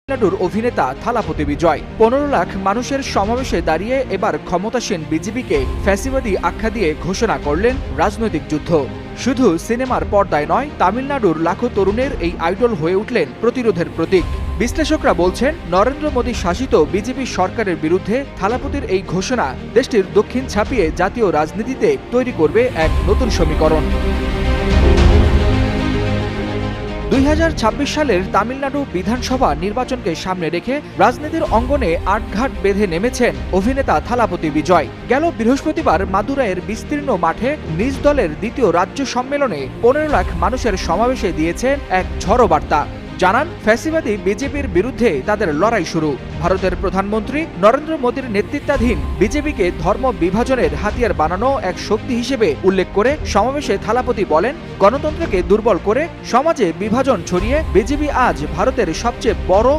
তামিলনাড়ুর অভিনেতা থালাপতি বিজয় ১৫ লাখ মানুষের সমাবেশে দাঁড়িয়ে এবার ক্ষমতাসীন বিজেপিকে ফ্যাসিবাদী আখ্যা দিয়ে ঘোষণা করলেন রাজনৈতিক যুদ্ধ। শুধু সিনেমার পর্দায় নয়, তামিলনাড়ুর লাখো তরুণের এই আইডল হয়ে উঠলেন প্রতিরোধের প্রতীক। বিশ্লেষকরা বলছেন, নরেন্দ্র মোদী শাসিত বিজেপি সরকারের বিরুদ্ধে থালাপতির এই ঘোষণা দেশটির দক্ষিণ ছাপিয়ে জাতীয় রাজনীতিতে তৈরি করবে এক নতুন সমীকরণ। ২০২৬ সালের তামিলনাড়ু বিধানসভা নির্বাচনকে সামনে রেখে রাজনীতির অঙ্গনে আটঘাট বেঁধে নেমেছেন অভিনেতা থালাপতি বিজয়। গেল বৃহস্পতিবার মাদুরাইয়ের বিস্তীর্ণ মাঠে নিজ দলের দ্বিতীয় রাজ্য সম্মেলনে ১৫ লাখ মানুষের সমাবেশে দিয়েছেন এক ঝড়ো বার্তা। জানান, ফ্যাসিবাদী বিজেপির বিরুদ্ধে তাদের লড়াই শুরু। ভারতের প্রধানমন্ত্রী নরেন্দ্র মোদীর নেতৃত্বাধীন বিজেপিকে ধর্ম বিভাজনের হাতিয়ার বানানো এক শক্তি হিসেবে উল্লেখ করে সমাবেশে থালাপতি বলেন, গণতন্ত্রকে দুর্বল করে সমাজে বিভাজন ছড়িয়ে বিজেপি আজ ভারতের সবচেয়ে বড়